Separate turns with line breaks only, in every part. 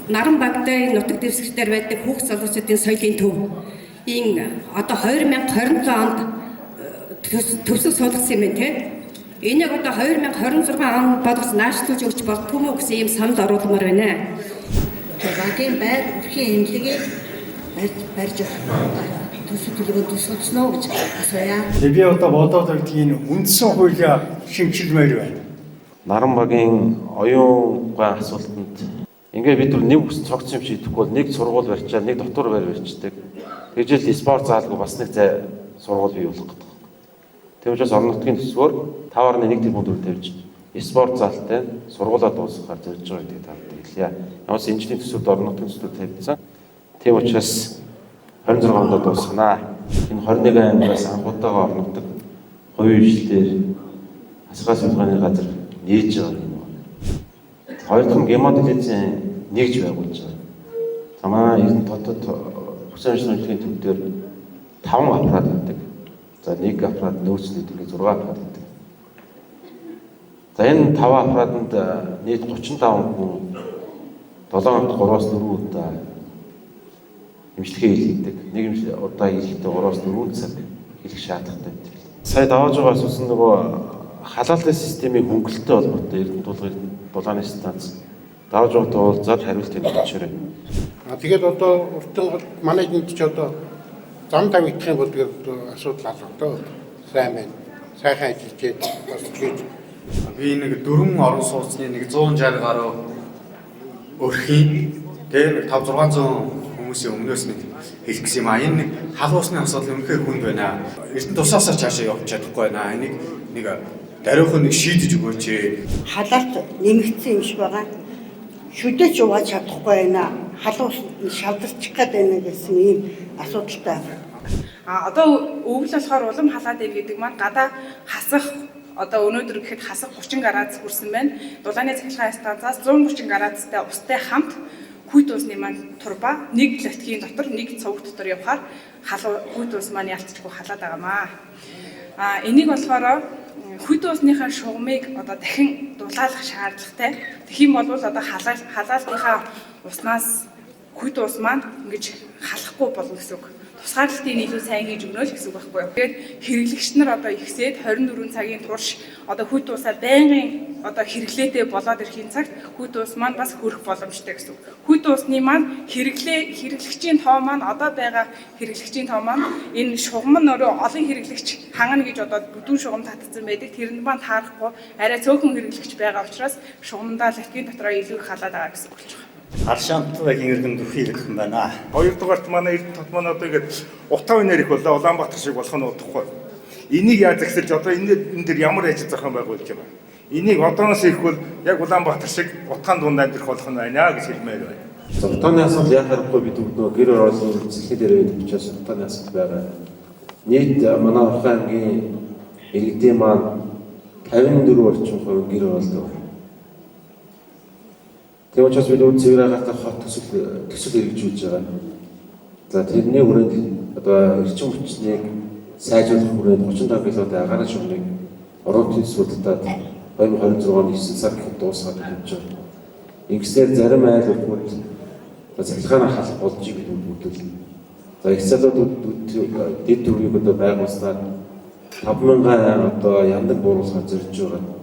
Наран багтай нутаг дэвсгэрээр байдаг хүүхд залуучуудын соёлын төв одоо 2027 онд төвсөг суулгасан юм байна тийм. Энийг одоо 2026 онд бодгоц наашлуулж өгч болтгүй мүү гэсэн ийм санал оруулмаар байна.
Багийн байр өрхийн эмнэлгийг барьж төсөв төлөвөнд тусалсноо гэж асууя.
Би одоо бодоод байдгийн үндсэн хуулиа шинжилмээр байна.
Наран багийн оюун асуултанд ингээд бид нэг цогц юм шийдэхгүй бол нэг сургууль барьчаад нэг дотор барьчихдаг. Тэгжэл спорт заалгүй бас нэг зай сургууль бий болох гэдэг. Тийм учраас орон нутгийн төсвөөр 5.1 тэрбум төгрөг тавьж спорт заалтай сургуулаа дуусгахаар зорж байгаа гэдэг танд хэлье. Ямаас инженерийн төсвөд орон нутгийн төсвөд тавьсан. Тийм учраас 26 онд дуусгана. Энэ 21 аймагаас анхудаага орон нутаг хувийн хвшлээр хасгаа судалгааны газар нээж байгаа юм. Хоёр дахь нь гемодилизийн нэгж байгуулж байгаа. Тамаа энэ дотоод бүсэн шинжилгээний төв дээр 5 аппарат байдаг. За нэг аппарат нөөцлөд ингээ 6 аппарат байдаг. За энэ 5 аппаратанд нийт 35 хүн 7 хоногт 3-4 удаа эмчилгээ хийдэг. Нэг удаа хийхдээ 3-4 цаг хийх шаардлагатай байдаг. Сая давааж байгаа асуусан нөгөө халаалтын системийн хөнгөлөлтөй холбоотой Эрдэнэ дулааны станц давж байгаатай уулзаад хариулт өгчөөрэй.
Тэгээд одоо уртан манай энд ч одоо зам тавигдах юм бол тэгээд асуудал алга. Сайн байна. Сайхан ажиллаж бас хийж.
Би нэг 4 орон сууцны 160 гаруй өрхийн тэгээд 500-600 хүмүүсийн өмнөөс нэг хэлэх гэсэн юм а. Энэ нэг халуусны асуудал үнэхээр хүнд байна. Эрдэнэ тусаасаа цаашаа явж чадахгүй байна. Энийг нэг даруйхан нэг шийдэж өгөөч.
Халаалт нэмэгдсэн юм шиг байгаа. Шүдэж угааж чадахгүй байна. Халуус шалдарчих гээд байна гэсэн ийм асуудалтай.
Одоо өвөл болохоор улам халаад ив гэдэг маань гадаа хасах одоо өнөөдөр гэхэд хасах 30 градус хүрсэн байна. Дулааны цахилгаан станцаас 130 градустай устай хамт хүйт усны маань турба нэг латгийн дотор нэг цовг дотор явхаар хүйт ус маань ялцчихгүй халаад байгаамаа. Энийг болохоор хүйт усныхаа шугамыг одоо дахин дулаалах шаардлагатай. Тэгэх юм бол одоо халаалтынхаа уснаас хүйт ус маань ингэж халахгүй болно гэсэн үг. Тусгаарлалтыг илүү сайн хийж өгнө л гэсэн үг байхгүй юу. Тэгээд хэрэглэгч нар одоо ихсээд 24 цагийн турш одоо хүйт усаа байнгын одоо хэрэглээтэй болоод ирэхин цагт хүйт ус маань бас хөрөх боломжтой гэсэн үг. Хүйт усны маань хэрэглэгчийн тоо маань одоо байгаа хэрэглэгчийн тоо маань энэ шугам нь өөрөө олон хэрэглэгч хангана гэж одоо бүдүүн шугам татсан байдаг. Тэрэнд маань таарахгүй арай цөөхөн хэрэглэгч байгаа учраас шугамдаа латгийн дотроо илүү халаад байгаа гэсэн үг болж байгаа.
Аршаантайгийн иргэн дүрхий гэх юм байна.
Хоёрдугаарт манай Эрдэнэ тот маань одоо ингээд утаа өнөр их болоо Улаанбаатар шиг болох нь удахгүй. Энийг яаж захисалж одоо энэ дээр ямар ажил зохион байгуулж байгаа. Энийг одооноос ихвэл яг Улаанбаатар шиг утгаан дунд амьдрах болох нь байна гэж хэлмээр байна.
Утааны асуудал яхахгүй бид нөгөө гэр оролцсон зэхлээ дээр байдаг учраас утааны асуудал байгаа. Нийт манай Орхон аймгийн иргэдийн маань 54 орчим хувь гэр оролцдог. Тийм учраас бид үн цэвраагатай хот төсөл хэрэгжүүлж байгаа. За тэрний хүрээнд одоо эрчим хүчнийг сайжруулах хүрээнд 35 км агаарын шугамыг орон нутгийн төсвөлтөд 2026 оны 9 сар гэхэд дуусгаад явж байгаа. Ингэснээр зарим айл өргөнд цахилгаанаа халах боломжийг бид бүрдүүлнэ. За их залуудууд дэд төргийг одоо байгуулснаар 5,000 одоо яндаг бууруулахаар зорж байгаа.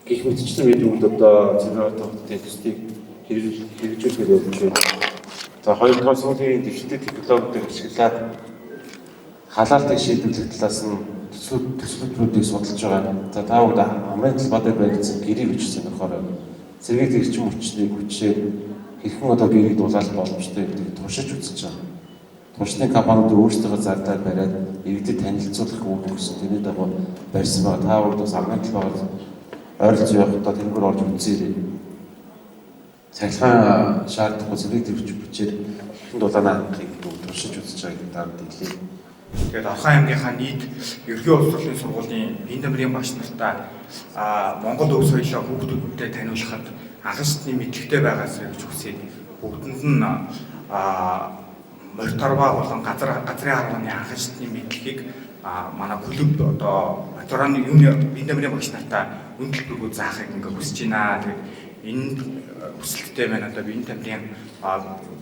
Гэх мэтчлэн бид одоо цэвраагатай хотын төслийг хэрэгжүүлэхээр явж байна. За хоёр дахь сүүлийн дэвшилтэй технологиудыг ашиглаад халаалтыг шийдвэрлэх талаас нь төслүүдийг судалж байгаа. За та бүхэн амрын талбайд баригдсан гэрийг өчсөн сонирхоор зэрэг эрчим хүчнийг хүчээр хэрхэн одоо гэрийг дулаалах боломжтой гэдгийг туршиж үзэж байгаа. Туршны компаниуд өөрсдөө зардал бариад иргэдэд танилцуулах үүрэг өгсөн. Тэрний дагуу барьсан байгаа. Та бүхэн бас амрын талбайд ойролцоо явахдаа тэрнгөр орж үзээрэй. Цахилгаан шаардахгүй зэрэг төвч бичээр дулааны хангахыг туршиж үзэж байгааг дарамт хэлье.
Тэгээд Орхон аймгийнхаа нийт ерхий улс төрийн сургуулийн биеийн дамирын багш нартай Монгол өв соёлоо хүүхдүүдэд таниулахад анхаарчны мэдлэгтэй байгаасаа гэж хүсээд бүгдэнд нь мониторва болон газрын харганы анхаарчны мэдлэгийг манай клуб одоо ветераны юуны биеийн дамирын багш нартай үндэл бүргүү заахыг ингээ хүсэж байна. Тэгээд энэ хүсэлттэй байна. Одоо биеийн тамирын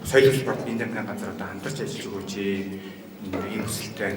соёл спорт биеийн тамирын газар одоо хамтарч ажиллаж өгөөч. Энэ хүсэлттэй байна.